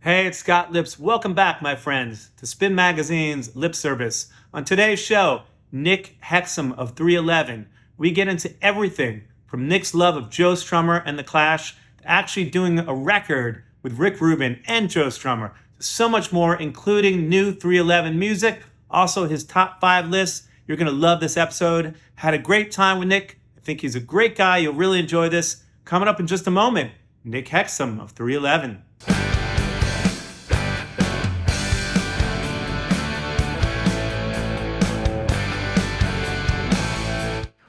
Hey, it's Scott Lips. Welcome back, my friends, to Spin Magazine's Lip Service. On today's show, Nick Hexum of 311. We get into everything from Nick's love of Joe Strummer and The Clash to actually doing a record with Rick Rubin and Joe Strummer. So much more, including new 311 music, also his top 5 lists. You're going to love this episode. Had a great time with Nick. I think he's a great guy. You'll really enjoy this. Coming up in just a moment, Nick Hexum of 311.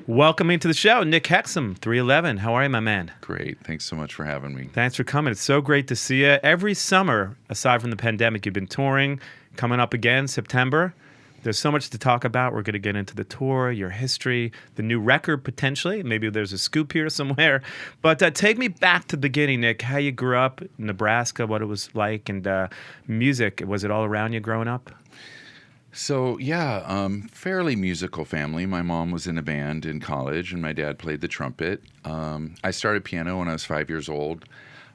Welcome into the show, Nick Hexum, 311. How are you, my man? Great. Thanks so much for having me. Thanks for coming. It's so great to see you. Every summer, aside from the pandemic, you've been touring, coming up again, September. There's so much to talk about. We're going to get into the tour, your history, the new record potentially. Maybe there's a scoop here somewhere. But take me back to the beginning, Nick, how you grew up in Nebraska, what it was like, and music. Was it all around you growing up? So, fairly musical family. My mom was in a band in college, and my dad played the trumpet. I started piano when I was 5 years old.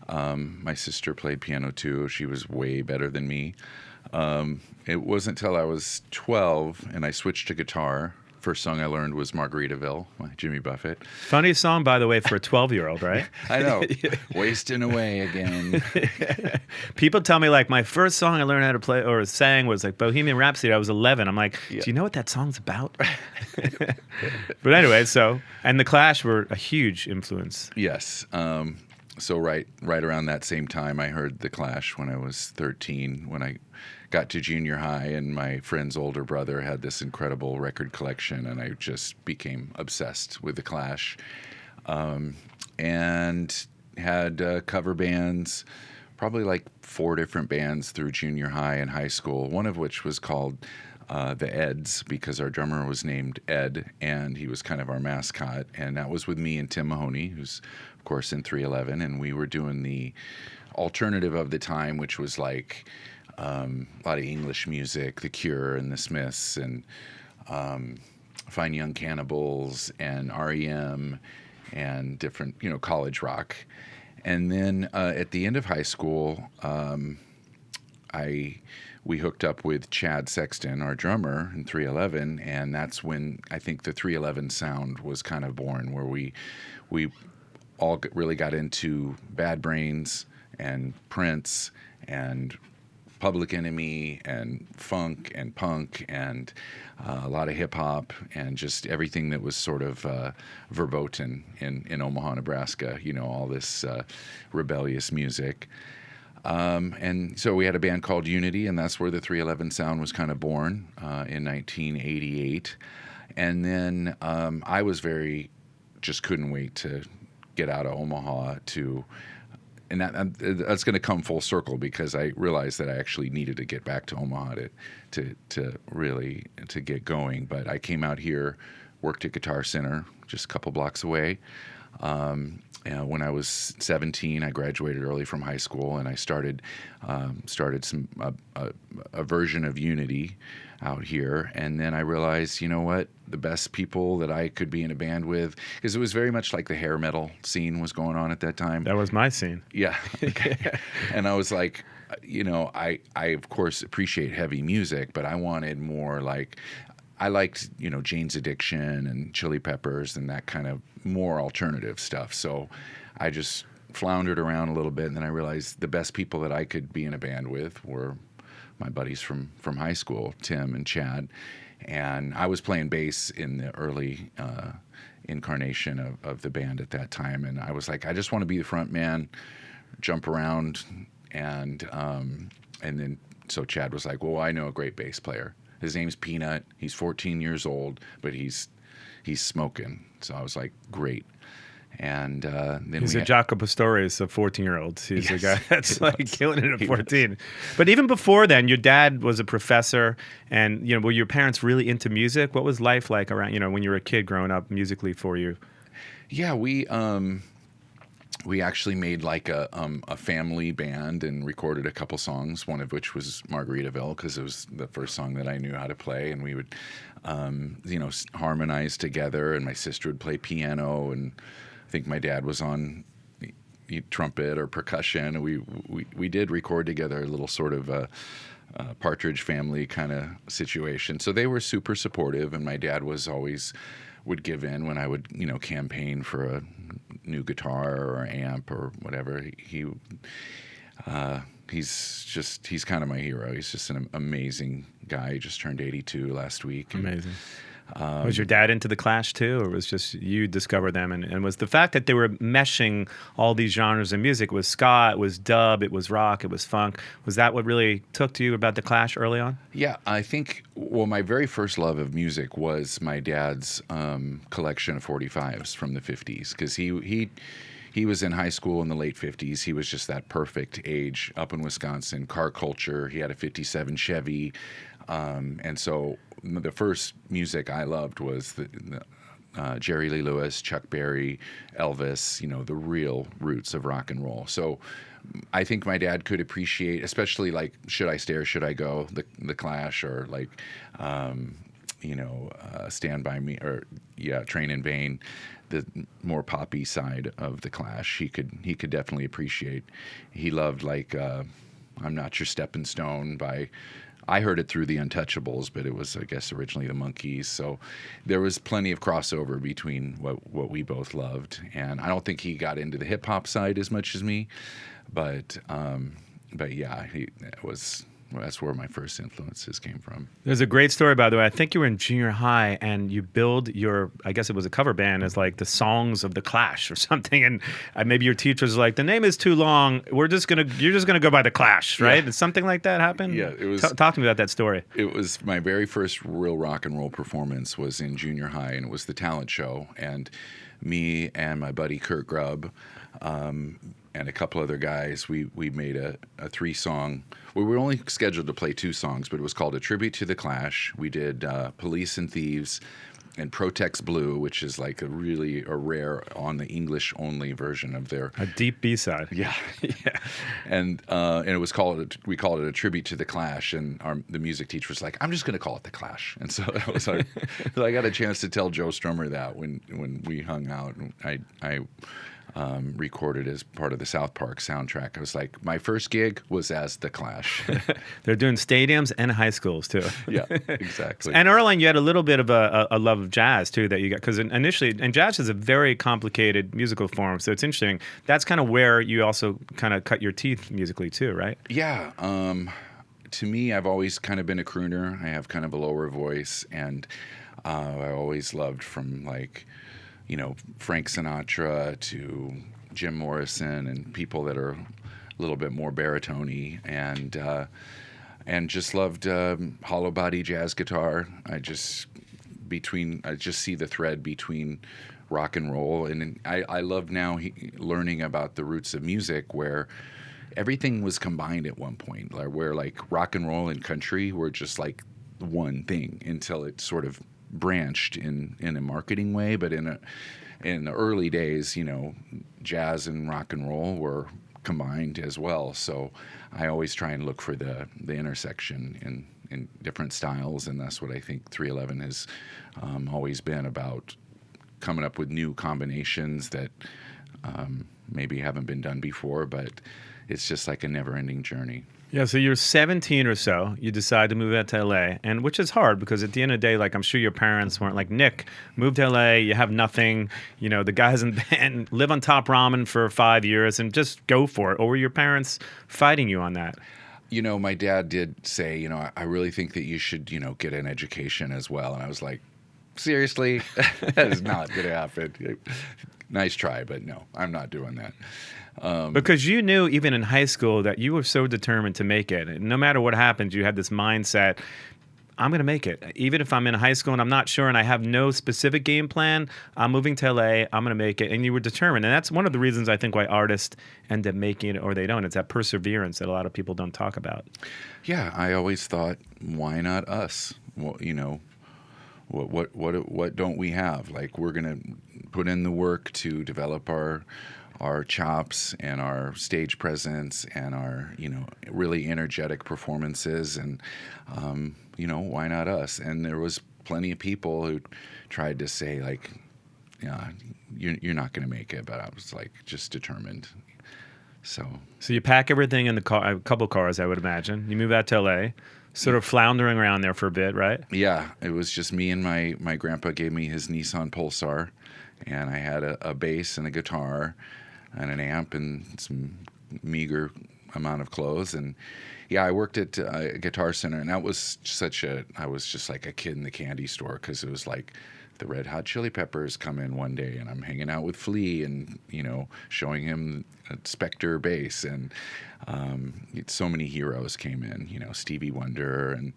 My sister played piano, too. She was way better than me. It wasn't until I was 12, and I switched to guitar. First song I learned was Margaritaville by Jimmy Buffett. Funny song, by the way, for a 12-year-old, right? I know. Wasting away again. People tell me, like, my first song I learned how to play or sang was, like, Bohemian Rhapsody. I was 11. I'm like, do you know what that song's about? But anyway, and The Clash were a huge influence. Yes. So right around that same time, I heard The Clash when I was 13, when I got to junior high, and my friend's older brother had this incredible record collection, and I just became obsessed with The Clash, and had cover bands, probably like 4 different bands through junior high and high school, one of which was called the Eds, because our drummer was named Ed, and he was kind of our mascot, and that was with me and Tim Mahoney, who's, of course, in 311, and we were doing the alternative of the time, which was like a lot of English music, The Cure and The Smiths, and Fine Young Cannibals and REM and different, college rock. And then at the end of high school, we hooked up with Chad Sexton, our drummer, in 311, and that's when I think the 311 sound was kind of born, where we all really got into Bad Brains and Prince and Public Enemy and funk and punk and a lot of hip hop and just everything that was sort of verboten in Omaha, Nebraska. All this rebellious music. And so we had a band called Unity, and that's where the 311 sound was kind of born in 1988. And then I was just couldn't wait to get out of Omaha and that's going to come full circle, because I realized that I actually needed to get back to Omaha to really get going. But I came out here, worked at Guitar Center, just a couple blocks away. When I was 17, I graduated early from high school, and I started a version of Unity out here. And then I realized, you know what, the best people that I could be in a band with, because it was very much like the hair metal scene was going on at that time. That was my scene. Yeah. And I was like, I of course appreciate heavy music, but I wanted more like, I liked, Jane's Addiction and Chili Peppers and that kind of more alternative stuff. So I just floundered around a little bit, and then I realized the best people that I could be in a band with were my buddies from high school, Tim and Chad. And I was playing bass in the early incarnation of the band at that time. And I was like, I just want to be the front man, jump around. And then so Chad was like, well, I know a great bass player. His name's Peanut. He's 14 years old, but he's smoking. So I was like, great. And then he's a Jaco Pastorius of 14-year-olds. He's a guy that's like killing it at 14. But even before then, your dad was a professor, and were your parents really into music? What was life like around when you were a kid growing up musically for you? Yeah, we actually made like a family band and recorded a couple songs, one of which was Margaritaville, because it was the first song that I knew how to play, and we would harmonize together, and my sister would play piano, and I think my dad was on trumpet or percussion. We did record together a little sort of Partridge Family kind of situation. So they were super supportive, and my dad was always would give in when I would, campaign for a new guitar or amp or whatever. He's kind of my hero. He's just an amazing guy. He just turned 82 last week. Amazing. Was your dad into the Clash too, or was just you discovered them? And was the fact that they were meshing all these genres of music, was ska, it was dub, it was rock, it was funk, was that what really took to you about the Clash early on? Yeah, I think, well, my very first love of music was my dad's collection of 45s from the 50s, because he was in high school in the late 50s. He was just that perfect age up in Wisconsin, car culture. He had a 57 Chevy. And so the first music I loved was Jerry Lee Lewis, Chuck Berry, Elvis, the real roots of rock and roll. So I think my dad could appreciate, especially like Should I Stay or Should I Go, the Clash, or like, Stand By Me, or Train in Vain, the more poppy side of the Clash. He could definitely appreciate. He loved like I'm Not Your Stepping Stone by, I heard it through the Untouchables, but it was, I guess, originally the Monkees. So there was plenty of crossover between what we both loved. And I don't think he got into the hip hop side as much as me, but yeah, that's where my first influences came from. There's a great story, by the way. I think you were in junior high and you build I guess it was a cover band, as like the songs of the Clash or something. And maybe your teacher was like, the name is too long. You're just going to go by the Clash, right? Yeah. Did something like that happen? Yeah, it was. Talk to me about that story. It was my very first real rock and roll performance was in junior high, and it was the talent show. And me and my buddy Kurt Grubb, and a couple other guys, we made a 3-song. We were only scheduled to play 2 songs, but it was called A Tribute to the Clash. We did Police and Thieves and Protex Blue, which is like a rare on the English only version of their a deep B-side. Yeah, Yeah. and it was we called it A Tribute to the Clash, and the music teacher was like, I'm just going to call it the Clash. And so that was like, so I got a chance to tell Joe Strummer that when we hung out, and I recorded as part of the South Park soundtrack. I was like, my first gig was as the Clash. They're doing stadiums and high schools too. Yeah, exactly. And early on, you had a little bit of a love of jazz too that you got, because initially, and jazz is a very complicated musical form, so it's interesting. That's kind of where you also kind of cut your teeth musically too, right? Yeah. To me, I've always kind of been a crooner. I have kind of a lower voice, and I always loved from like, Frank Sinatra to Jim Morrison and people that are a little bit more baritone-y, and just loved hollow body jazz guitar. I just see the thread between rock and roll, and I love now learning about the roots of music where everything was combined at one point, where like rock and roll and country were just like one thing until it sort of branched in a marketing way, but in the early days, jazz and rock and roll were combined as well. So I always try and look for the intersection in different styles, and that's what I think 311 has always been about, coming up with new combinations that maybe haven't been done before, but it's just like a never-ending journey. Yeah, so you're 17 or so. You decide to move out to LA, and which is hard because at the end of the day, like I'm sure your parents weren't like, Nick, move to LA, you have nothing, the guys in band, live on top ramen for 5 years and just go for it. Or were your parents fighting you on that? My dad did say, I really think that you should, get an education as well. And I was like, seriously? That is not going to happen. Nice try, but no, I'm not doing that. Because you knew even in high school that you were so determined to make it. And no matter what happens, you had this mindset, I'm going to make it. Even if I'm in high school and I'm not sure and I have no specific game plan, I'm moving to LA, I'm going to make it. And you were determined. And that's one of the reasons I think why artists end up making it or they don't. It's that perseverance that a lot of people don't talk about. Yeah, I always thought, why not us? Well, what don't we have? Like, we're going to put in the work to develop our chops and our stage presence and our, really energetic performances, and, why not us? And there was plenty of people who tried to say, like, yeah, you're not going to make it, but I was like, just determined. So So you pack everything in the car, a couple cars, I would imagine. You move out to LA, sort of floundering around there for a bit, right? yeah, it was just me and my grandpa gave me his Nissan Pulsar, and I had a bass and a guitar and an amp and some meager amount of clothes. And yeah, I worked at a Guitar Center, and that was I was just like a kid in the candy store, because it was like the Red Hot Chili Peppers come in one day, and I'm hanging out with Flea and, showing him a Spectre bass. And so many heroes came in, Stevie Wonder. And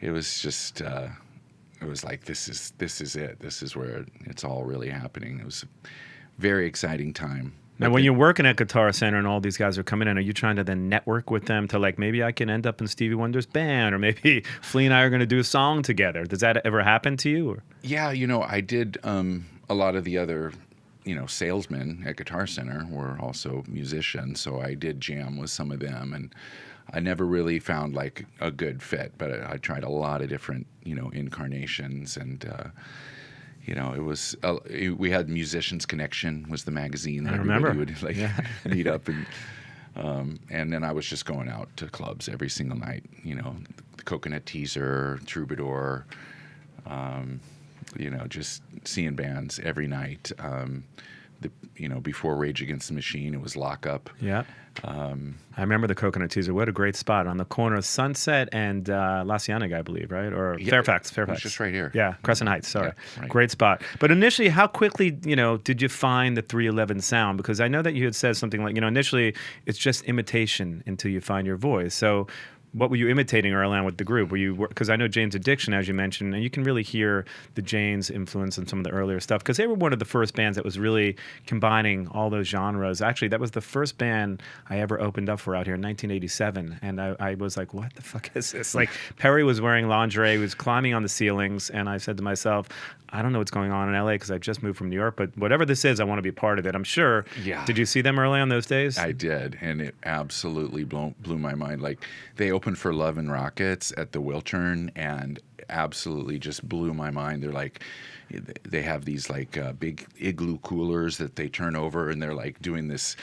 it was just, it was like, this is it. This is where it's all really happening. It was a very exciting time. Now, when you're working at Guitar Center and all these guys are coming in, are you trying to then network with them to, like, maybe I can end up in Stevie Wonder's band, or maybe Flea and I are going to do a song together? Does that ever happen to you? Or? Yeah, I did a lot of the other, salesmen at Guitar Center were also musicians, so I did jam with some of them, and I never really found like a good fit, but I tried a lot of different, incarnations. And it was we had Musicians Connection was the magazine that everybody would meet up, and then I was just going out to clubs every single night. The Coconut Teaser, Troubadour, just seeing bands every night. Before Rage Against the Machine, it was Lock Up. Yeah. I remember the Coconut Teaser. What a great spot on the corner of Sunset and La Cienega, I believe, right? Or Fairfax. It's just right here. Yeah, Crescent Heights, sorry. Yeah, right. Great spot. But initially, how quickly, did you find the 311 sound? Because I know that you had said something like, initially it's just imitation until you find your voice. So what were you imitating early on with the group? Because I know Jane's Addiction, as you mentioned, and you can really hear the Jane's influence in some of the earlier stuff, because they were one of the first bands that was really combining all those genres. Actually, that was the first band I ever opened up for out here in 1987, and I was like, what the fuck is this? Like, Perry was wearing lingerie, he was climbing on the ceilings, and I said to myself, I don't know what's going on in LA because I just moved from New York, but whatever this is, I want to be a part of it. I'm sure. Yeah. Did you see them early on those days? I did, and it absolutely blew my mind. Like, they opened for Love and Rockets at the Wiltern, and absolutely just blew my mind. They're like, they have these like big igloo coolers that they turn over, and they're like doing this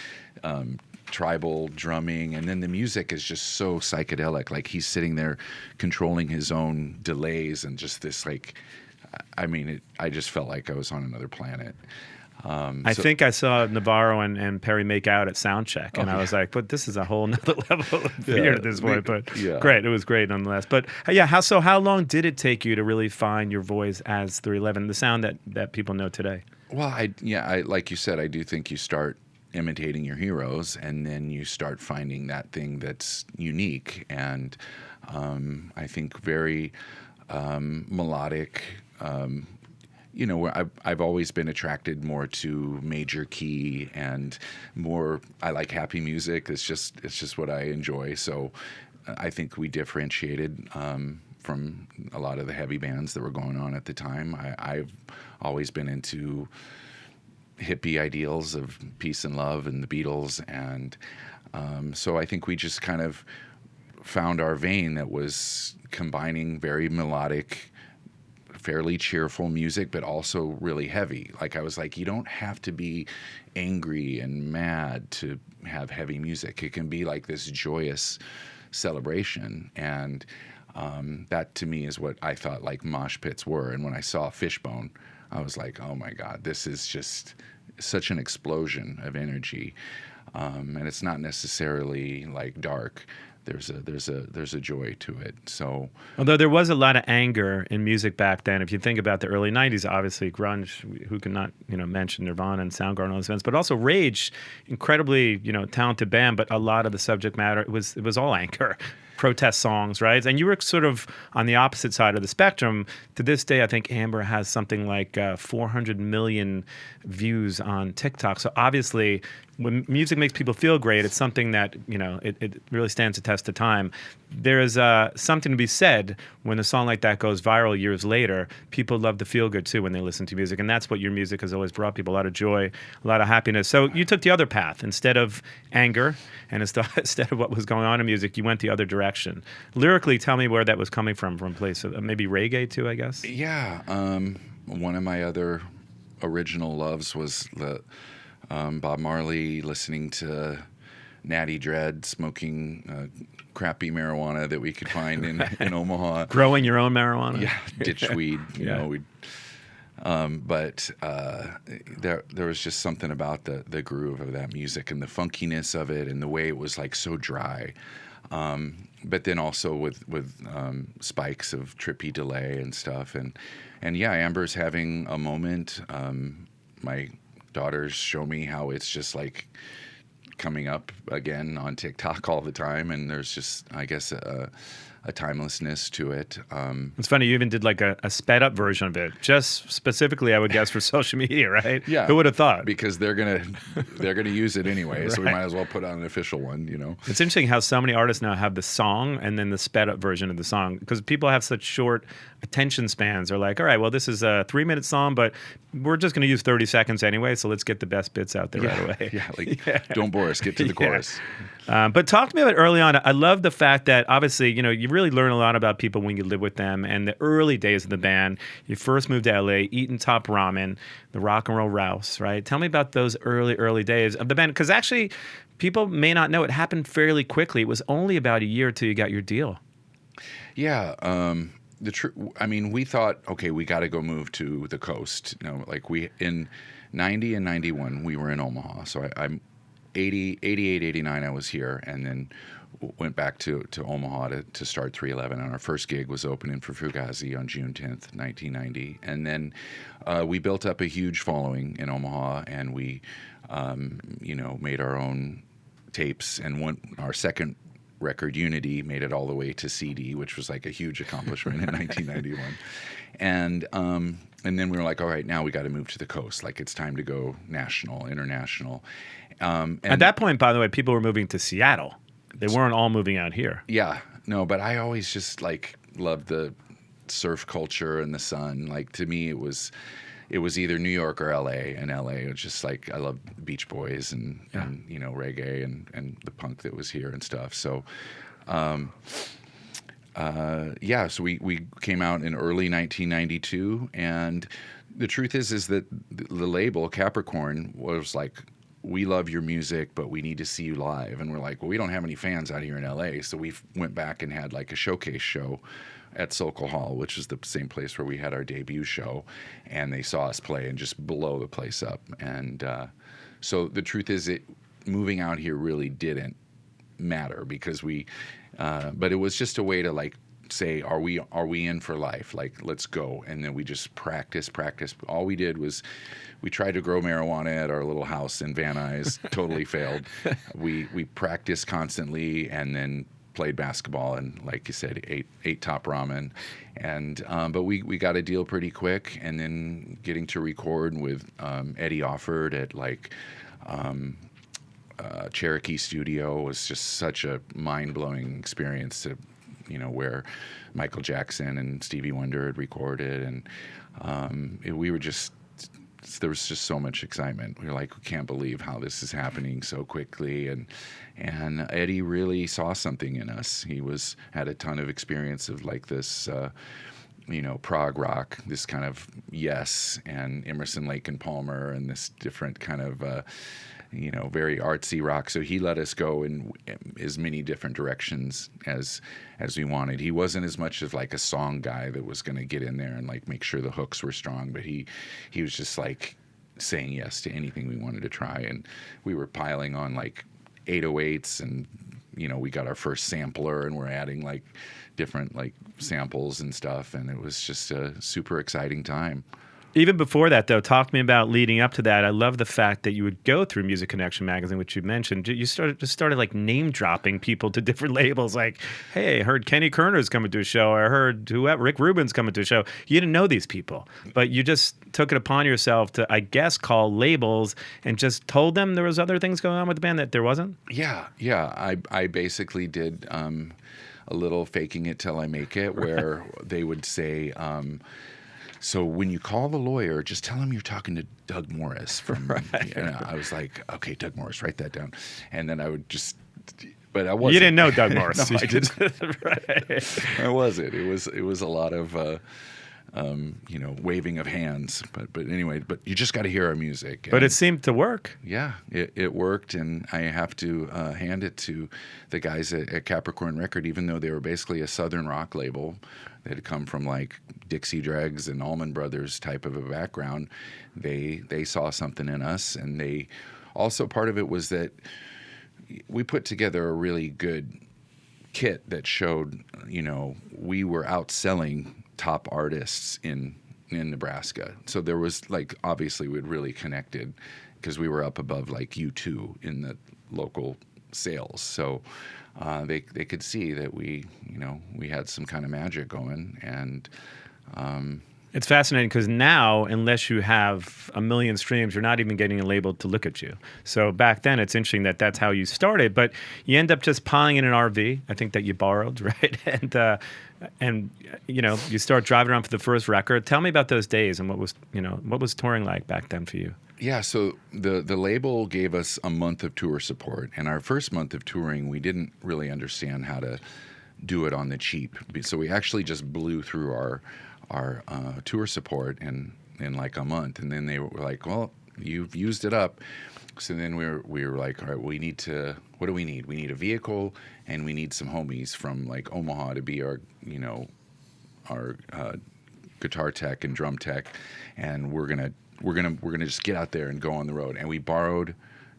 tribal drumming, and then the music is just so psychedelic. Like, he's sitting there controlling his own delays, and just this like, I just felt like I was on another planet. I think I saw Navarro and Perry make out at Soundcheck, and I was like, but this is a whole nother level of weird at this point. But great, it was great nonetheless. But yeah, how long did it take you to really find your voice as 311, the sound that people know today? Well, I like you said, I do think you start imitating your heroes, and then you start finding that thing that's unique, and I think very melodic. Where I've always been attracted more to major key, and more, I like happy music. It's just what I enjoy. So I think we differentiated from a lot of the heavy bands that were going on at the time. I've always been into hippie ideals of peace and love and the Beatles, and so I think we just kind of found our vein that was combining very melodic, fairly cheerful music, but also really heavy. Like, I was like, you don't have to be angry and mad to have heavy music. It can be like this joyous celebration, and that to me is what I thought like mosh pits were. And when I saw Fishbone, I was like, oh my God, this is just such an explosion of energy, and it's not necessarily like dark. There's a joy to it. So, although there was a lot of anger in music back then, if you think about the early '90s, obviously grunge, who can not mention Nirvana and Soundgarden and all those bands, but also Rage, incredibly talented band, but a lot of the subject matter it was all anger. Protest songs, right? And you were sort of on the opposite side of the spectrum. To this day, I think Amber has something like 400 million views on TikTok. So obviously, when music makes people feel great, it's something that, it really stands the test of time. There is something to be said when a song like that goes viral years later. People love to feel good, too, when they listen to music. And that's what your music has always brought people, a lot of joy, a lot of happiness. So you took the other path. Instead of anger and instead of what was going on in music, you went the other direction. Lyrically, tell me where that was coming from place. Maybe reggae, too, I guess? Yeah. One of my other original loves was the Bob Marley, listening to natty dread, smoking crappy marijuana that we could find in Omaha. Growing your own marijuana. Yeah, ditchweed. You know, we. But there was just something about the groove of that music and the funkiness of it and the way it was like so dry. But then also with spikes of trippy delay and stuff. And yeah, Amber's having a moment. My daughters show me how it's just like coming up again on TikTok all the time. And there's just, I guess, a timelessness to it. It's funny, you even did like a sped up version of it, just specifically, I would guess, for social media, right? Yeah. Who would have thought? Because they're gonna use it anyway, Right. so we might as well put on an official one, you know. It's interesting how so many artists now have the song and then the sped up version of the song, because people have such short attention spans. They're like, all right, well, this is a 3-minute song, but we're just going to use 30 seconds anyway, so let's get the best bits out there right away. Yeah, like don't bore us, get to the chorus. But talk to me about early on. I love the fact that obviously, you know, you really learn a lot about people when you live with them. And the early days of the band, you first moved to LA, eating top ramen, the rock and roll Rouse, right? Tell me about those early days of the band, because actually, people may not know it happened fairly quickly. It was only about a year till you got your deal. Yeah, I mean, we thought, okay, we got to go move to the coast. You know, like in 90 and 91, we were in Omaha. So I'm 88, 89, I was here, and then went back to Omaha to start 311. And our first gig was opening for Fugazi on June 10th, 1990. And then we built up a huge following in Omaha, and we, made our own tapes. And our second record, Unity, made it all the way to CD, which was like a huge accomplishment in 1991. And then we were like, all right, now we got to move to the coast. Like, it's time to go national, international. And At that point, by the way, people were moving to Seattle. They weren't all moving out here. Yeah, no, but I always just like loved the surf culture and the sun. Like, to me, it was either New York or LA. And LA, it was just like, I love Beach Boys and you know, reggae and the punk that was here and stuff. So, so we came out in early 1992, and the truth is that the label Capricorn was like, we love your music, but we need to see you live. And we're like, well, we don't have any fans out here in LA. So we went back and had like a showcase show at Sokol Hall, which is the same place where we had our debut show. And they saw us play and just blow the place up. And so the truth is moving out here really didn't matter, because but it was just a way to like say, are we in for life? Like, let's go. And then we just practice. All we did was we tried to grow marijuana at our little house in Van Nuys. Totally failed. We practiced constantly, and then played basketball, and like you said, ate top ramen. And but we got a deal pretty quick, and then getting to record with Eddie Offord at like Cherokee Studio was just such a mind-blowing experience to, you know, where Michael Jackson and Stevie Wonder had recorded, and we were just, there was just so much excitement. We were like, we can't believe how this is happening so quickly, and Eddie really saw something in us. He had a ton of experience of like this, prog rock, this kind of Yes and Emerson, Lake and Palmer, and this different kind of very artsy rock. So he let us go in as many different directions as we wanted. He wasn't as much of like a song guy that was going to get in there and like make sure the hooks were strong, but he was just like saying yes to anything we wanted to try. And we were piling on like 808s, and we got our first sampler, and we're adding like different like samples and stuff, and it was just a super exciting time. Even before that, though, talk to me about leading up to that. I love the fact that you would go through Music Connection magazine, which you mentioned. You started like name dropping people to different labels. Like, hey, I heard Kenny Kerner's coming to a show. Or I heard Rick Rubin's coming to a show. You didn't know these people, but you just took it upon yourself to, I guess, call labels and just told them there was other things going on with the band that there wasn't. Yeah. I basically did a little faking it till I make it, where they would say, so when you call the lawyer, just tell him you're talking to Doug Morris from. Right. And I was like, okay, Doug Morris, write that down. And then I would just, but I wasn't. You didn't know Doug Morris. No, I didn't. Right. I wasn't. It was a lot of waving of hands. But anyway, but you just got to hear our music. But And it seemed to work. yeah, it worked, and I have to hand it to the guys at Capricorn Record, even though they were basically a southern rock label. They had come from like Dixie Dregs and Allman Brothers type of a background. They saw something in us, and they also, part of it was that we put together a really good kit that showed, we were outselling top artists in Nebraska. So there was like, obviously we'd really connected because we were up above like U2 in the local sales. So they could see that we had some kind of magic going. And It's fascinating because now, unless you have a million streams, you're not even getting a label to look at you. So back then, it's interesting that that's how you started, but you end up just piling in an RV, I think that you borrowed, right? And you start driving around for the first record. Tell me about those days and what was touring like back then for you? Yeah, so the label gave us a month of tour support, and our first month of touring, we didn't really understand how to do it on the cheap. So we actually just blew through our tour support in like a month, and then they were like, well, you've used it up. So then we were like, all right, what do we need? We need a vehicle, and we need some homies from like Omaha to be our guitar tech and drum tech, and we're gonna just get out there and go on the road. And we borrowed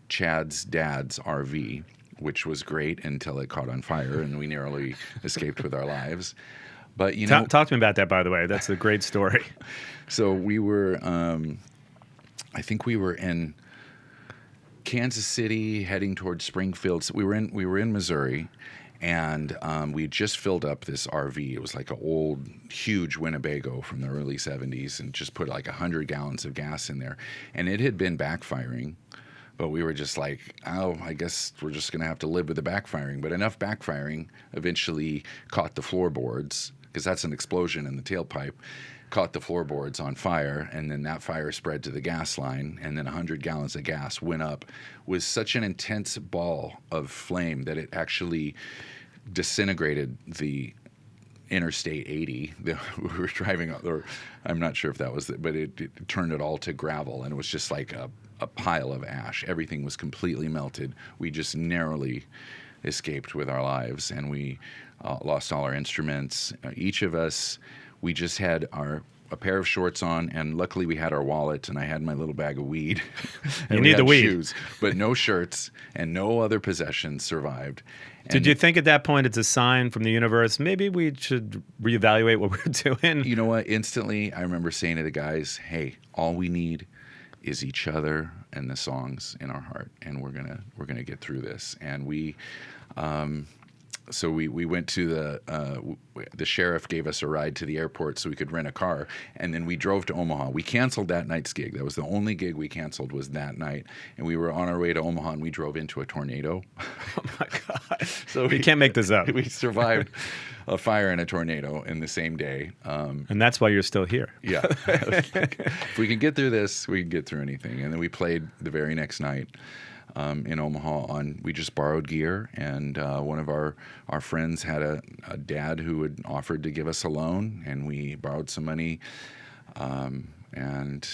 Chad's dad's RV, which was great until it caught on fire, and we narrowly escaped with our lives. But talk to me about that, by the way. That's a great story. So we were, I think we were in Kansas City, heading towards Springfield. So we were in Missouri, and we just filled up this RV. It was like an old, huge Winnebago from the early '70s, and just put like 100 gallons of gas in there, and it had been backfiring. But we were just like, oh, I guess we're just going to have to live with the backfiring. But enough backfiring eventually caught the floorboards, because that's an explosion in the tailpipe, caught the floorboards on fire, and then that fire spread to the gas line, and then 100 gallons of gas went up with such an intense ball of flame that it actually disintegrated the Interstate 80 that we were driving, or I'm not sure if that was it, but it turned it all to gravel, and it was just like a pile of ash. Everything was completely melted. We just narrowly escaped with our lives, and we lost all our instruments. Each of us, we just had a pair of shorts on, and luckily we had our wallet, and I had my little bag of weed. And you we need the had weed. shoes, but no shirts, and no other possessions survived. Did you think at that point it's a sign from the universe, maybe we should reevaluate what we're doing? You know what? Instantly, I remember saying to the guys, hey, all we need is each other and the songs in our heart, and we're gonna get through this. And we went to the sheriff gave us a ride to the airport so we could rent a car, and then we drove to Omaha. We canceled that night's gig. That was the only gig we canceled, was that night, and we were on our way to Omaha, and we drove into a tornado. Oh my God. So we can't make this up. We survived a fire and a tornado in the same day. And that's why you're still here. Yeah. If we can get through this, we can get through anything. And then we played the very next night in Omaha. We just borrowed gear, and one of our friends had a dad who had offered to give us a loan, and we borrowed some money, and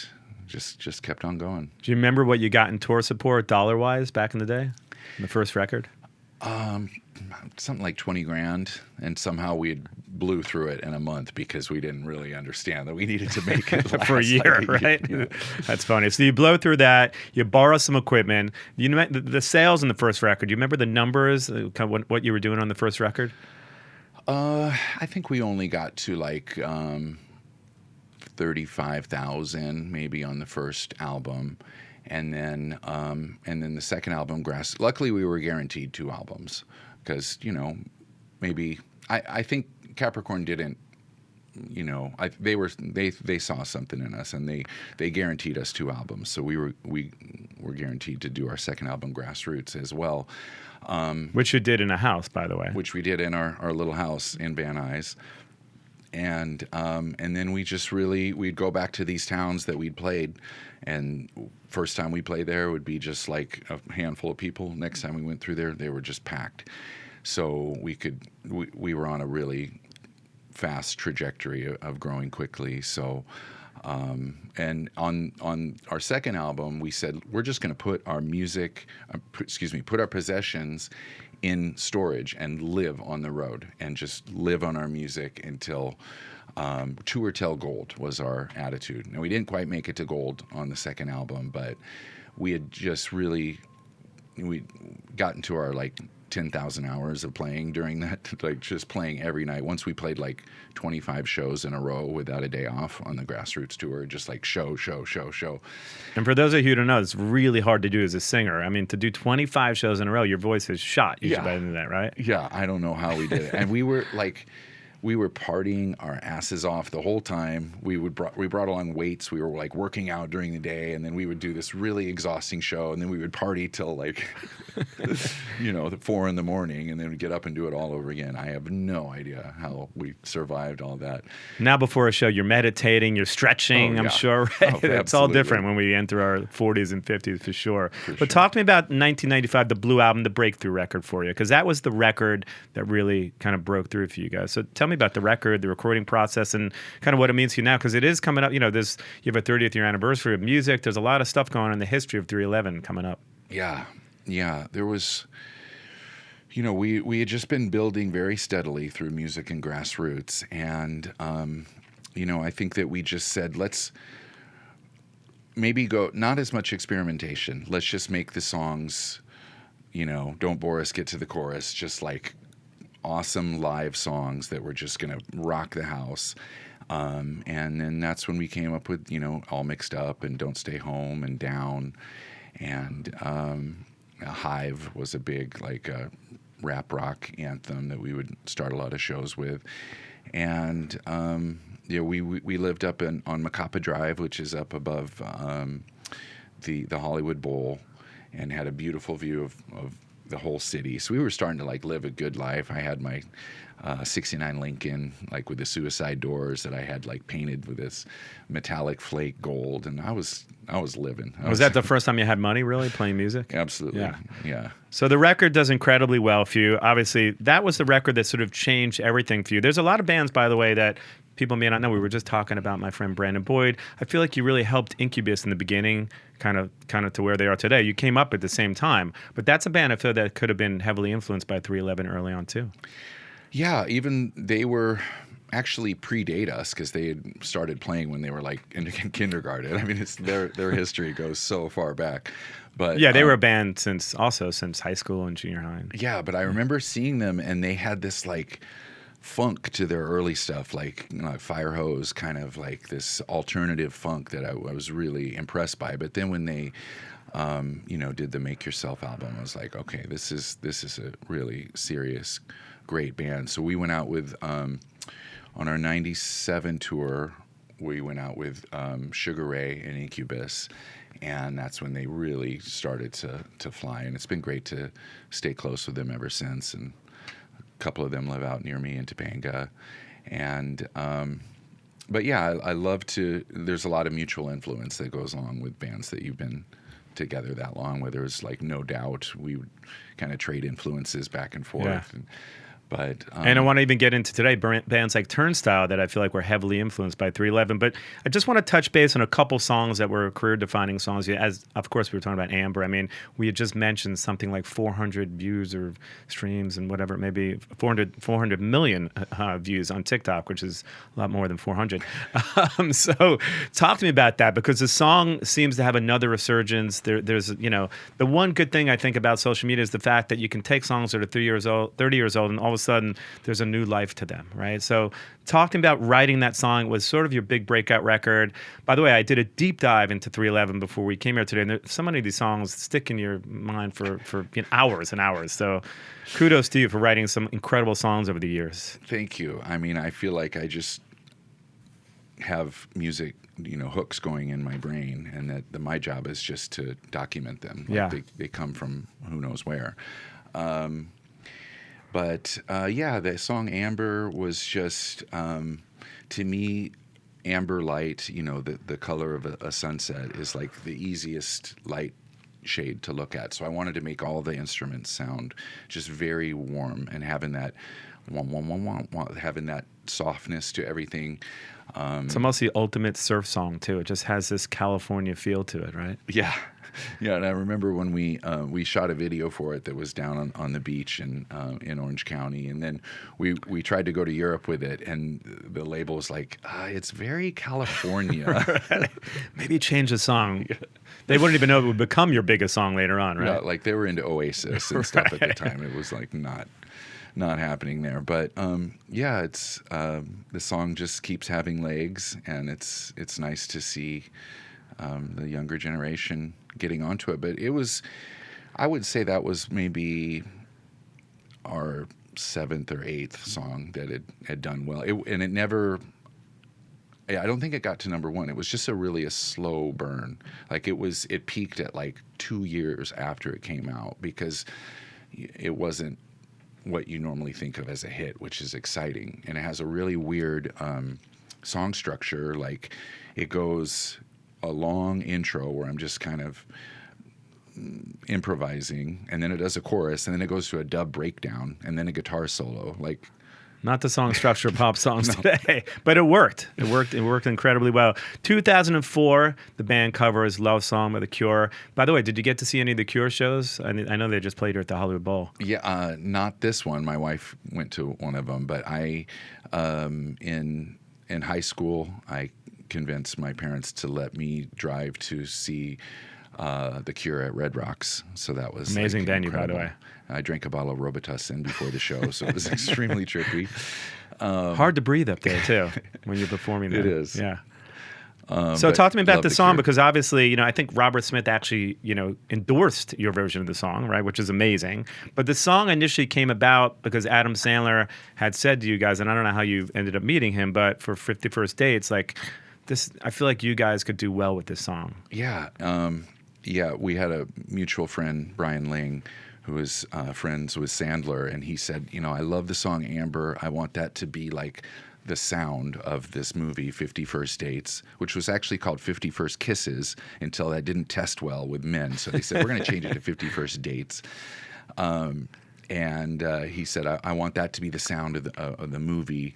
just kept on going. Do you remember what you got in tour support dollar-wise back in the day, the first record? Something like 20 grand, and somehow we blew through it in a month because we didn't really understand that we needed to make it last for a year, right? Yeah. That's funny. So you blow through that, you borrow some equipment. You know the sales in the first record. Do you remember the numbers, kind of what you were doing on the first record? I think we only got to like 35,000 maybe on the first album. And then the second album, Grass. Luckily, we were guaranteed 2 albums because maybe I think Capricorn didn't. They saw something in us, and they guaranteed us 2 albums. So we were guaranteed to do our second album, Grassroots, as well. Which you did in a house, by the way. Which we did in our little house in Van Nuys. And then we'd go back to these towns that we'd played, and first time we played there would be just like a handful of people. Next time we went through there, they were just packed. So we were on a really fast trajectory of growing quickly. So, and on our second album, we said we're just going to put our music, put our possessions in storage and live on the road and just live on our music until tour till gold was our attitude. Now, we didn't quite make it to gold on the second album, but we had just really, we got into our like 10,000 hours of playing during that, like just playing every night. Once we played like 25 shows in a row without a day off on the Grassroots tour, just like show. And for those of you who don't know, it's really hard to do as a singer. I mean, to do 25 shows in a row, your voice is shot usually by the end of that, right? Yeah, I don't know how we did it. And we were partying our asses off the whole time. We brought along weights. We were like working out during the day, and then we would do this really exhausting show, and then we would party till like 4 a.m, and then we'd get up and do it all over again. I have no idea how we survived all that. Now before a show, you're meditating, you're stretching, I'm sure, right? Oh, It's all different when we enter our 40s and 50s for sure. But talk to me about 1995, the Blue Album, the breakthrough record for you, because that was the record that really kind of broke through for you guys. So tell me about the record, the recording process, and kind of what it means to you now, because it is coming up. You have a 30th year anniversary of music. There's a lot of stuff going on in the history of 311 coming up. Yeah. There was, we had just been building very steadily through music and Grassroots, and I think that we just said, let's maybe go not as much experimentation. Let's just make the songs, don't bore us, get to the chorus, just like awesome live songs that were just going to rock the house. And then that's when we came up with, All Mixed Up and Don't Stay Home and Down. And Hive was a big, like, rap rock anthem that we would start a lot of shows with. And, we lived up on Macapa Drive, which is up above the Hollywood Bowl, and had a beautiful view of the whole city. So we were starting to like live a good life. I had my 69 Lincoln, like with the suicide doors that I had like painted with this metallic flake gold, and I was living. Was that the first time you had money really playing music? Absolutely. Yeah. So the record does incredibly well for you. Obviously, that was the record that sort of changed everything for you. There's a lot of bands, by the way, that people may not know. We were just talking about my friend Brandon Boyd. I feel like you really helped Incubus in the beginning, kind of to where they are today. You came up at the same time, but that's a band I feel that could have been heavily influenced by 311 early on too. Yeah, even they were actually predate us because they had started playing when they were like in kindergarten. I mean, it's their history goes so far back. But yeah, they were a band since high school and junior high. Yeah, but I remember seeing them, and they had this like funk to their early stuff, like Fire Hose, kind of like this alternative funk that I was really impressed by. But then when they did the Make Yourself album, I was like, okay, this is a really serious, great band. So we went out with on our '97 tour. We went out with Sugar Ray and Incubus, and that's when they really started to fly. And it's been great to stay close with them ever since. And a couple of them live out near me in Topanga, and but yeah, I love to. There's a lot of mutual influence that goes along with bands that you've been together that long. Where there's like no doubt, we would kind of trade influences back and forth. Yeah. But and I want to even get into today bands like Turnstile that I feel like were heavily influenced by 311. But I just want to touch base on a couple songs that were career-defining songs. As of course we were talking about Amber. I mean, we had just mentioned something like 400 views or streams and whatever it may be, 400 million views on TikTok, which is a lot more than 400. So talk to me about that, because the song seems to have another resurgence. There's the one good thing I think about social media is the fact that you can take songs that are 30 years old, and all of a sudden there's a new life to them, right? So talking about writing that song was sort of your big breakout record. By the way, I did a deep dive into 311 before we came here today, and so many of these songs stick in your mind for hours and hours. So kudos to you for writing some incredible songs over the years. Thank you. I mean, I feel like I just have music, hooks going in my brain, and that my job is just to document them. They come from who knows where. But the song Amber was just, to me, amber light, the color of a sunset is like the easiest light shade to look at. So I wanted to make all the instruments sound just very warm, and having that having that softness to everything. It's almost the ultimate surf song too. It just has this California feel to it, right? Yeah. Yeah, and I remember when we shot a video for it that was down on the beach in Orange County, and then we tried to go to Europe with it, and the label was like, it's very California. Maybe change the song. They wouldn't even know it would become your biggest song later on, right? Yeah, like they were into Oasis and stuff at the time. It was like not happening there. But yeah, it's the song just keeps having legs, and it's nice to see the younger generation getting onto it. But I would say that was maybe our 7th or 8th song that it had done well. And it never, I don't think it got to number 1. It was just a slow burn. Like it peaked at like 2 years after it came out, because it wasn't what you normally think of as a hit, which is exciting. And it has a really weird song structure. Like it goes a long intro where I'm just kind of improvising, and then it does a chorus, and then it goes to a dub breakdown, and then a guitar solo. Like, not the song structure of pop songs today, but it worked. It worked incredibly well. 2004, the band covers "Love Song" by The Cure. By the way, did you get to see any of The Cure shows? I know they just played here at the Hollywood Bowl. Yeah, not this one. My wife went to one of them, but I, in high school, I convinced my parents to let me drive to see The Cure at Red Rocks. So that was amazing venue, incredible. by the way. I drank a bottle of Robitussin before the show, so it was extremely trippy. Hard to breathe up there too when you're performing there. It is. Yeah. So talk to me about the song, Cure. because obviously, I think Robert Smith actually, endorsed your version of the song, right, which is amazing. But the song initially came about because Adam Sandler had said to you guys, and I don't know how you ended up meeting him, but for 51st Dates, like this, I feel like you guys could do well with this song. Yeah. Yeah, we had a mutual friend, Brian Ling, who was friends with Sandler, and he said, I love the song Amber. I want that to be like the sound of this movie, 51st Dates, which was actually called 51st Kisses until that didn't test well with men. So they said, we're going to change it to 51st Dates. And he said, I want that to be the sound of the movie.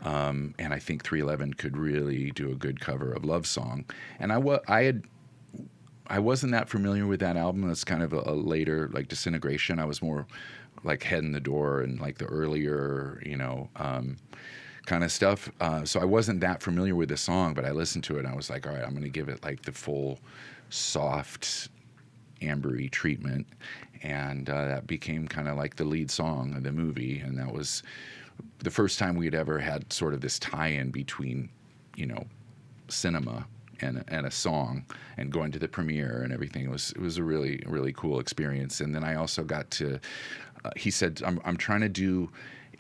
And I think 311 could really do a good cover of Love Song. And I wasn't that familiar with that album. It's kind of a later, like Disintegration. I was more like Head in the Door and like the earlier, kind of stuff. So I wasn't that familiar with the song, but I listened to it and I was like, all right, I'm going to give it like the full soft, ambery treatment. And that became kind of like the lead song of the movie. And that was the first time we'd ever had sort of this tie-in between, cinema and a song, and going to the premiere and everything. It was a really, really cool experience. And then I also got to, he said, I'm trying to do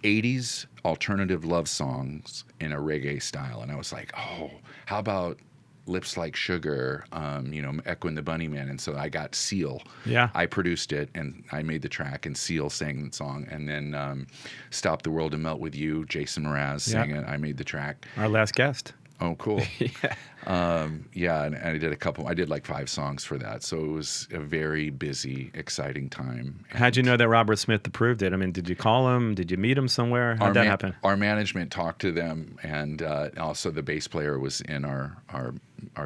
80s alternative love songs in a reggae style. And I was like, oh, how about Lips Like Sugar, Echo and the Bunnymen. And so I got Seal. Yeah. I produced it and I made the track, and Seal sang the song. And then Stop the World and Melt With You, Jason Mraz sang it. I made the track. Our last guest. Oh, cool. Yeah. Yeah, and I did like 5 songs for that. So it was a very busy, exciting time. How'd you know that Robert Smith approved it? I mean, did you call him? Did you meet him somewhere? How'd that happen? Our management talked to them, and also the bass player was in our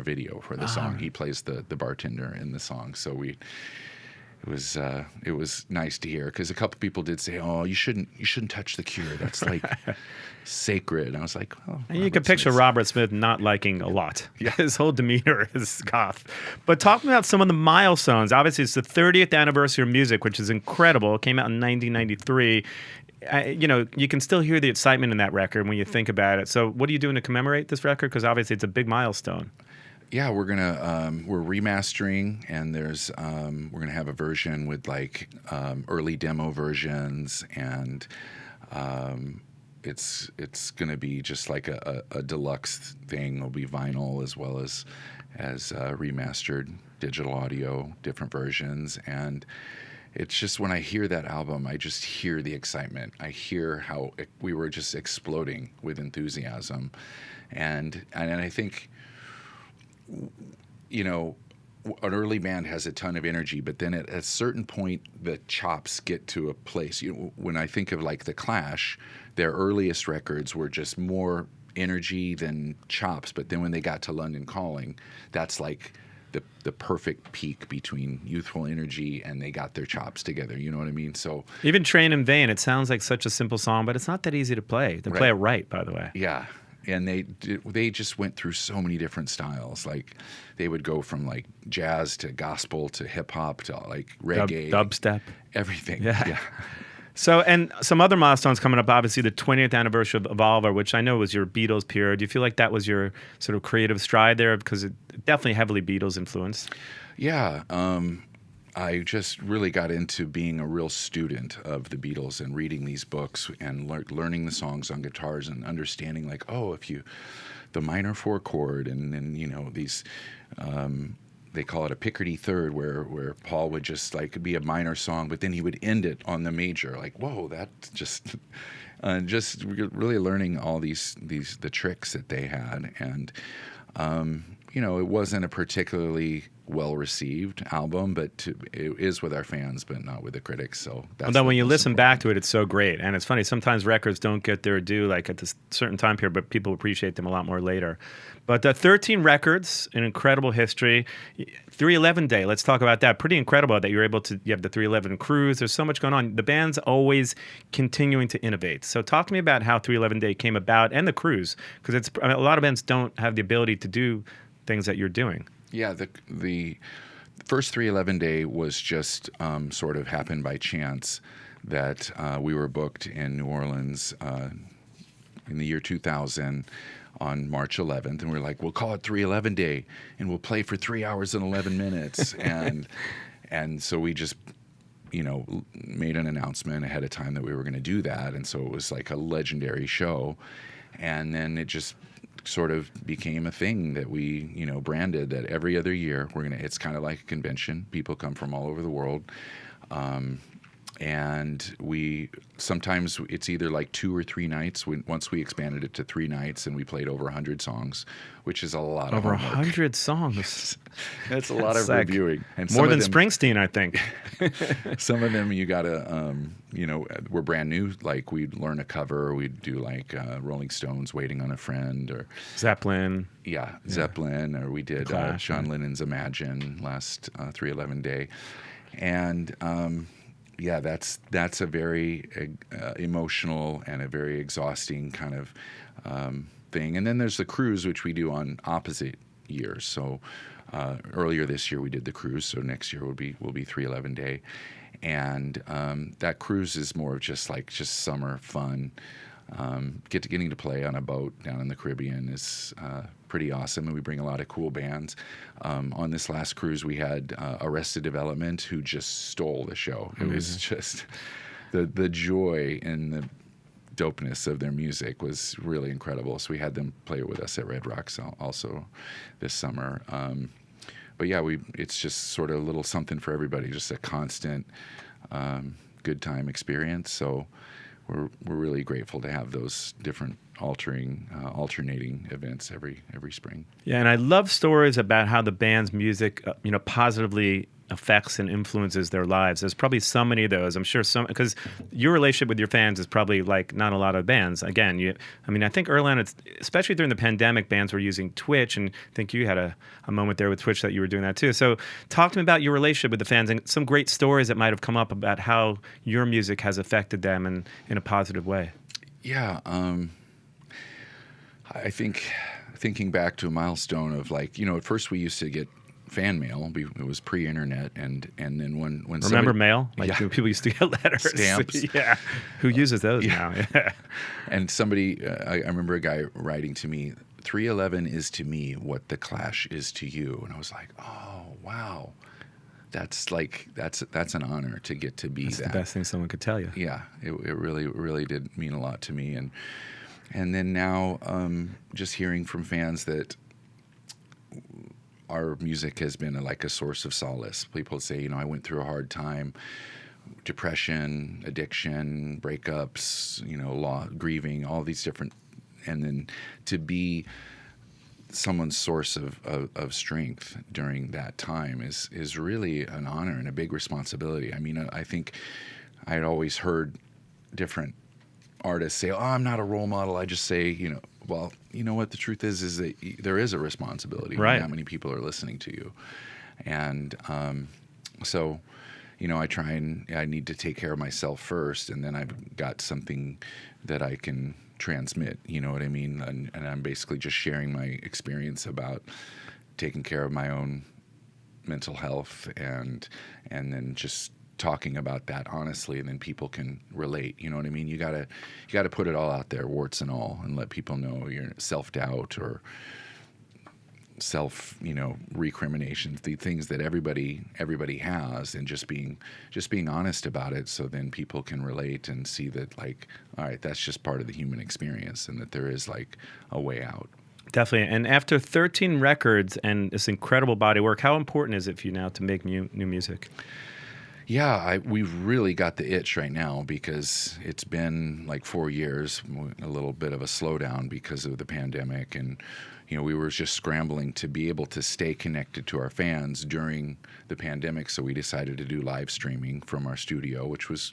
video for the song. He plays the bartender in the song. So it was nice to hear, because a couple people did say, "Oh, you shouldn't touch the Cure. That's like sacred." And I was like, "Oh." And you can picture Robert Smith not liking a lot. Yeah. His whole demeanor is goth. But talk about some of the milestones. Obviously, it's the 30th anniversary of music, which is incredible. It came out in 1993. You can still hear the excitement in that record when you think about it. So, what are you doing to commemorate this record? Because obviously, it's a big milestone. Yeah, we're remastering, and there's we're gonna have a version with like early demo versions, and it's gonna be just like a deluxe thing. It'll be vinyl as well as remastered digital audio, different versions, and it's just, when I hear that album, I just hear the excitement. I hear how we were just exploding with enthusiasm, and I think, an early band has a ton of energy, but then at a certain point, the chops get to a place. When I think of like the Clash, their earliest records were just more energy than chops. But then when they got to London Calling, that's like the perfect peak between youthful energy and they got their chops together. You know what I mean? So Even Train in Vain, it sounds like such a simple song, but it's not that easy to play. To play it right, by the way. yeah. And they just went through so many different styles. Like they would go from like jazz to gospel to hip hop to like reggae, Dubstep, everything. Yeah. So, and some other milestones coming up. Obviously, the 20th anniversary of Evolver, which I know was your Beatles period. Do you feel like that was your sort of creative stride there? Because it definitely heavily Beatles influenced. Yeah. I just really got into being a real student of the Beatles and reading these books and learning the songs on guitars and understanding like, oh, the minor 4-chord and then, these, they call it a Picardy third where Paul would just like be a minor song, but then he would end it on the major. Like, whoa, that just really learning all the tricks that they had. And, it wasn't a particularly well-received album, but it is with our fans, but not with the critics. So that's And then when you listen back to it, it's so great. And it's funny, sometimes records don't get their due like at this certain time period, but people appreciate them a lot more later. But 13 records, an incredible history. 311 Day, let's talk about that. Pretty incredible that you have the 311 cruise. There's so much going on. The band's always continuing to innovate. So talk to me about how 311 Day came about and the cruise, because a lot of bands don't have the ability to do things that you're doing. Yeah, the first 311 Day was just sort of happened by chance that we were booked in New Orleans in the year 2000 on March 11th, and we were like, we'll call it 311 Day, and we'll play for 3 hours and 11 minutes, and so we just made an announcement ahead of time that we were going to do that, and so it was like a legendary show, and then it just sort of became a thing that we, branded that every other year it's kind of like a convention. People come from all over the world. And sometimes it's either like 2 or 3 nights. Once we expanded it to 3 nights and we played over 100 songs, which is a lot of homework. 100 songs. That's a lot of like reviewing. And more than Springsteen, I think. Some of them you got to, we're brand new. Like we'd learn a cover. We'd do like Rolling Stones, Waiting on a Friend, or Zeppelin. Yeah, Zeppelin, or we did John Lennon's Imagine last 311 Day. And that's a very emotional and a very exhausting kind of thing. And then there's the cruise, which we do on opposite years. So earlier this year we did the cruise, so next year will be 311 Day. And that cruise is more of just summer fun. Getting to play on a boat down in the Caribbean is pretty awesome, and we bring a lot of cool bands. On this last cruise, we had Arrested Development, who just stole the show. It was just the joy and the dopeness of their music was really incredible. So we had them play with us at Red Rocks also this summer. But yeah, it's just sort of a little something for everybody, just a constant good time experience. So we're really grateful to have those different alternating events every spring. Yeah, and I love stories about how the band's music, positively affects and influences their lives. There's probably so many of those. I'm sure because your relationship with your fans is probably like not a lot of bands. Again, I think early on, especially during the pandemic, bands were using Twitch, and I think you had a moment there with Twitch that you were doing that too. So talk to me about your relationship with the fans and some great stories that might have come up about how your music has affected them in a positive way. Yeah, I think thinking back to a milestone of at first we used to get fan mail. It was pre-internet, and then when remember mail, people used to get letters, stamps. Yeah, who uses those now? Yeah. And somebody, I remember a guy writing to me, 311 is to me what the Clash is to you, and I was like, oh wow, that's an honor to get to be That's that. the best thing someone could tell you. Yeah, it really did mean a lot to me, and then now just hearing from fans that our music has been a source of solace. People say, I went through a hard time, depression, addiction, breakups, grieving, all these different, and then to be someone's source of strength during that time is really an honor and a big responsibility. I mean, I think I'd always heard different artists say, "Oh, I'm not a role model." I just say, well, you know what the truth is that there is a responsibility when Right. that many people are listening to you, and so. I need to take care of myself first, and then I've got something that I can transmit. You know what I mean? And I'm basically just sharing my experience about taking care of my own mental health, and then just talking about that honestly, and then people can relate. You know what I mean? You gotta put it all out there, warts and all, and let people know your self-doubt or self, recriminations, the things that everybody has, and just being honest about it, so then people can relate and see that, like, all right, that's just part of the human experience, and that there is like a way out. Definitely. And after 13 records and this incredible body of work, how important is it for you now to make new music? Yeah, we've really got the itch right now, because it's been like 4 years, a little bit of a slowdown because of the pandemic, and we were just scrambling to be able to stay connected to our fans during the pandemic. So we decided to do live streaming from our studio, which was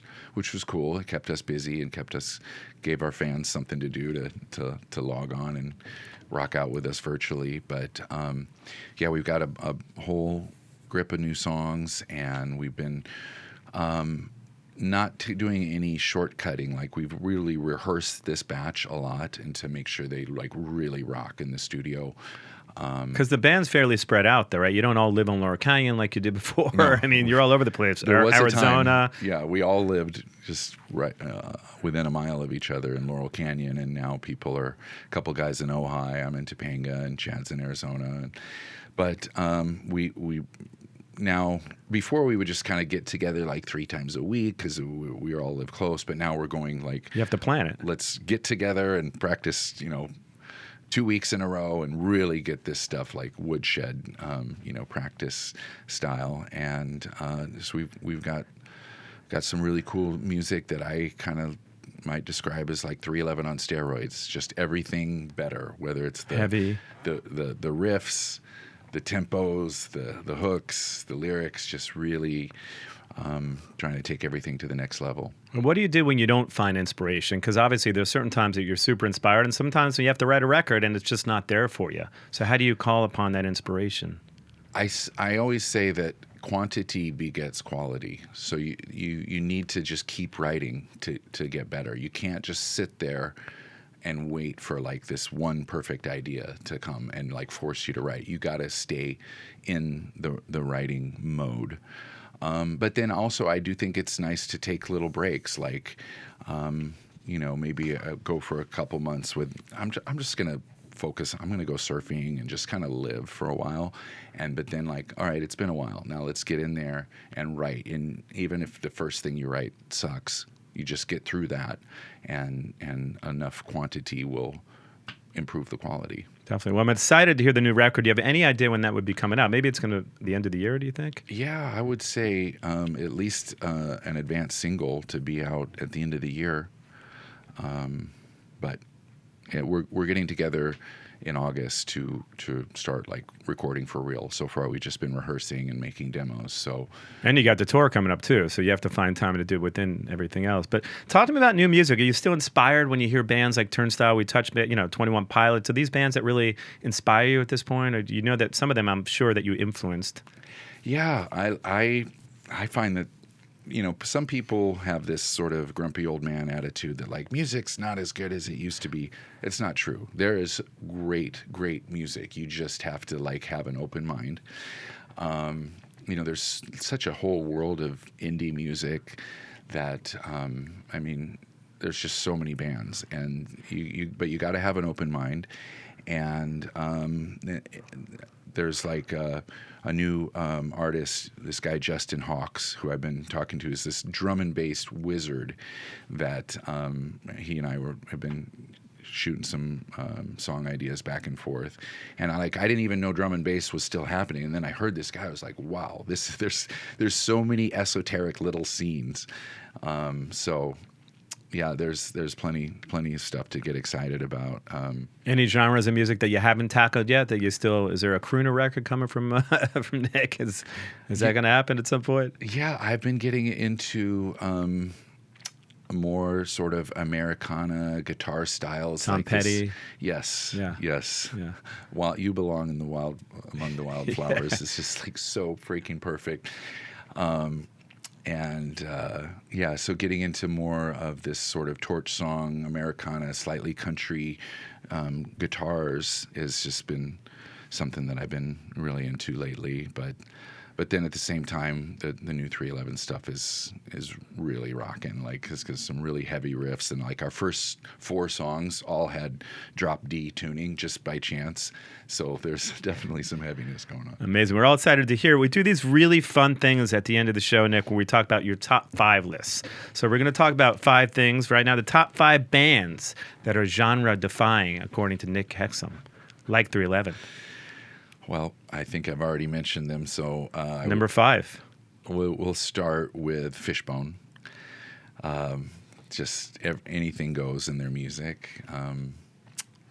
cool. It kept us busy and gave our fans something to do to log on and rock out with us virtually. But we've got a whole grip of new songs, and we've been not doing any shortcutting. Like, we've really rehearsed this batch a lot, and to make sure they like really rock in the studio. Because the band's fairly spread out there, right? You don't all live on Laurel Canyon like you did before. No. I mean, you're all over the place. There was Arizona. a time, we all lived just right within a mile of each other in Laurel Canyon, and now people are a couple guys in Ojai. I'm in Topanga, and Chad's in Arizona. But we now, before we would just kind of get together like 3 times a week because we all live close, but now we're going like, You have to plan it. let's get together and practice, 2 weeks in a row, and really get this stuff like woodshed, practice style. And so we've got some really cool music that I kind of might describe as like 311 on steroids. Just everything better, whether it's the Heavy. the riffs, the tempos, the hooks, the lyrics, just really trying to take everything to the next level. What do you do when you don't find inspiration? Because obviously there's certain times that you're super inspired, and sometimes when you have to write a record and it's just not there for you. So how do you call upon that inspiration? I always say that quantity begets quality. So you need to just keep writing to get better. You can't just sit there and wait for like this one perfect idea to come and like force you to write. You got to stay in the writing mode. But then also, I do think it's nice to take little breaks, like, maybe go for a couple months with, I'm just going to focus, I'm going to go surfing and just kind of live for a while. But then like, all right, it's been a while. Now let's get in there and write. And even if the first thing you write sucks, you just get through that, and enough quantity will improve the quality. Definitely. Well, I'm excited to hear the new record. Do you have any idea when that would be coming out? Maybe it's going to the end of the year, do you think? Yeah, I would say at least an advanced single to be out at the end of the year. But we're getting together in August to start like recording for real. So far, we've just been rehearsing and making demos. So, and you got the tour coming up too, so you have to find time to do within everything else. But talk to me about new music. Are you still inspired when you hear bands like Turnstile? We touched, 21 Pilots. Are these bands that really inspire you at this point, or do you know that some of them, I'm sure that you influenced? Yeah, I find that, some people have this sort of grumpy old man attitude that like music's not as good as it used to be. It's not true. There is great music. You just have to like have an open mind. There's such a whole world of indie music that, there's just so many bands, and but you got to have an open mind. And there's like a new artist, this guy Justin Hawks, who I've been talking to, is this drum and bass wizard that he and I have been shooting some song ideas back and forth. And I didn't even know drum and bass was still happening. And then I heard this guy, I was like, wow, there's so many esoteric little scenes. So yeah, there's plenty of stuff to get excited about. Any genres of music that you haven't tackled yet? That you still is there a crooner record coming from from Nick? Is that going to happen at some point? Yeah, I've been getting into more sort of Americana guitar styles. Tom like Petty. This. Yes. Yeah. Yes. Yeah. While You Belong in the Wild Among the Wildflowers is just like so freaking perfect. So getting into more of this sort of torch song, Americana, slightly country guitars has just been something that I've been really into lately. But then at the same time, the new 311 stuff is really rocking. Like, because some really heavy riffs, and like our first 4 songs all had drop D tuning just by chance. So there's definitely some heaviness going on. Amazing. We're all excited to hear. We do these really fun things at the end of the show, Nick, where we talk about your top 5 lists. So we're going to talk about 5 things right now. The top 5 bands that are genre-defying, according to Nick Hexum, like 311. Well, I think I've already mentioned them. So Number 5. We'll start with Fishbone. Just anything goes in their music.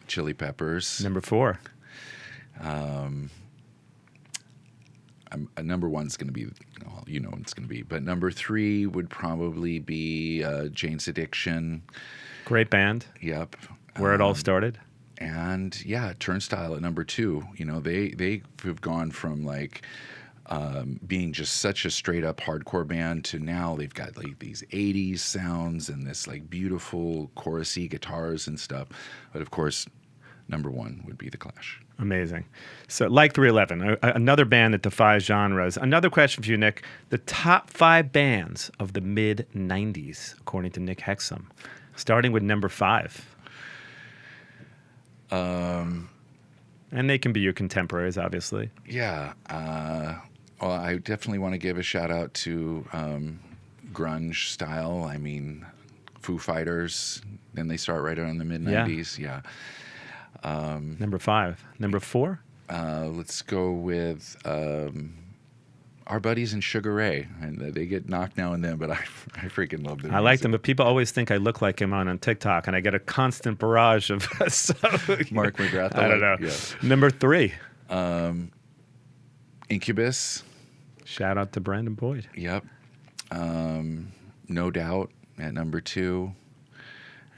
Chili Peppers. Number 4. Number 1's going to be, well, you know what it's going to be. But number 3 would probably be Jane's Addiction. Great band. Yep. Where it all started. And yeah, Turnstile at number 2. You know, they have gone from like being just such a straight up hardcore band to now they've got like these 80s sounds and this like beautiful chorusy guitars and stuff. But of course, number 1 would be The Clash. Amazing. So, like 311, another band that defies genres. Another question for you, Nick. The top 5 bands of the mid 90s, according to Nick Hexum, starting with number 5. And they can be your contemporaries, obviously. Yeah. Well, I definitely want to give a shout out to grunge style. I mean, Foo Fighters. Then they start right around the mid 90s. Yeah. Number 5. Number 4? Let's go with our buddies in Sugar Ray. And they get knocked now and then, but I freaking love them. I like them, but people always think I look like him on TikTok, and I get a constant barrage of Mark McGrath. I don't know. Yeah. Number 3. Incubus. Shout out to Brandon Boyd. Yep. No Doubt at number 2.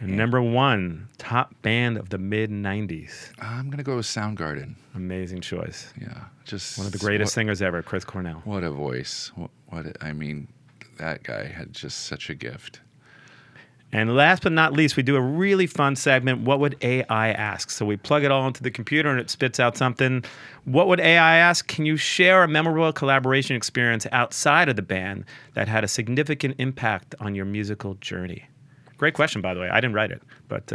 And number 1, top band of the mid 90s. I'm going to go with Soundgarden. Amazing choice. Yeah. Just One of the greatest singers ever, Chris Cornell. What a voice. I mean, that guy had just such a gift. And last but not least, we do a really fun segment, What Would AI Ask? So we plug it all into the computer and it spits out something. What would AI ask? Can you share a memorable collaboration experience outside of the band that had a significant impact on your musical journey? Great question, by the way. I didn't write it, but...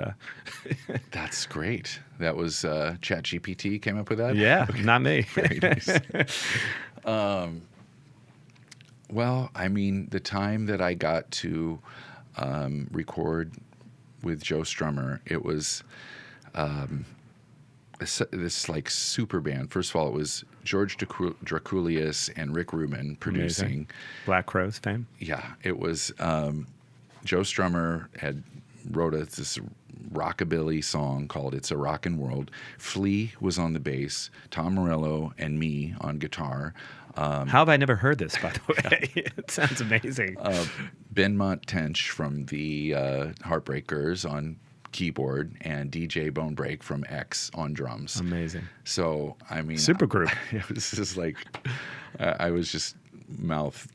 That's great. That was ChatGPT came up with that? Yeah, okay. Not me. Very nice. Well, I mean, the time that I got to record with Joe Strummer, it was this like super band. First of all, it was George Draculius and Rick Rubin producing. Amazing. Black Crowes fame. Yeah, it was... Joe Strummer wrote this rockabilly song called "It's a Rockin' World." Flea was on the bass, Tom Morello and me on guitar. How have I never heard this, by the way? It sounds amazing. Ben Montench from the Heartbreakers on keyboard, and DJ Bonebreak from X on drums. Amazing. So, I mean... Super group. It was just like... I was just mouth...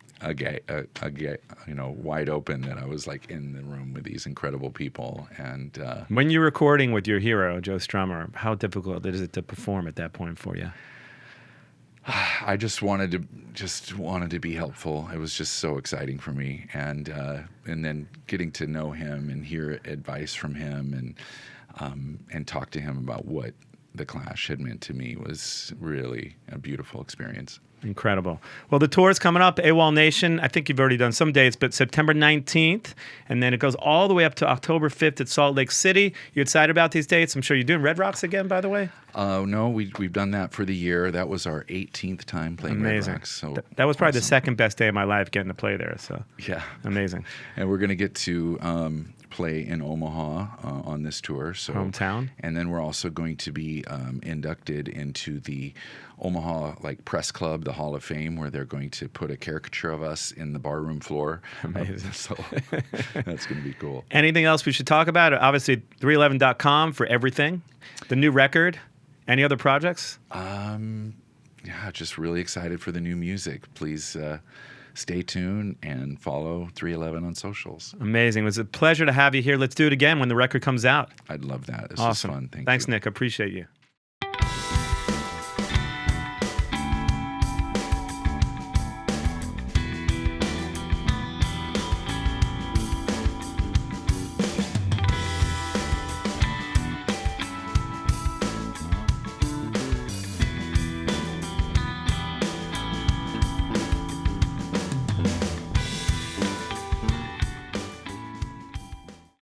wide open that I was like in the room with these incredible people. And when you're recording with your hero, Joe Strummer, how difficult is it to perform at that point for you? I just wanted to be helpful. It was just so exciting for me, and then getting to know him and hear advice from him and talk to him about what the Clash had meant to me was really a beautiful experience. Incredible. Well, the tour is coming up, AWOL Nation. I think you've already done some dates, but September 19th, and then it goes all the way up to October 5th at Salt Lake City. You excited about these dates? I'm sure you're doing Red Rocks again, by the way? No, we've done that for the year. That was our 18th time playing Amazing. Red Rocks. So that was probably awesome. the second best day of my life getting to play there. So yeah, amazing. And we're going to get to play in Omaha on this tour. So Hometown. And then we're also going to be inducted into the Omaha Press Club, the Hall of Fame, where they're going to put a caricature of us in the barroom floor. Amazing. So that's going to be cool. Anything else we should talk about? Obviously, 311.com for everything. The new record. Any other projects? Yeah, just really excited for the new music. Please stay tuned and follow 311 on socials. Amazing. It was a pleasure to have you here. Let's do it again when the record comes out. I'd love that. This Awesome. was fun. Thanks, you. Nick. Appreciate you.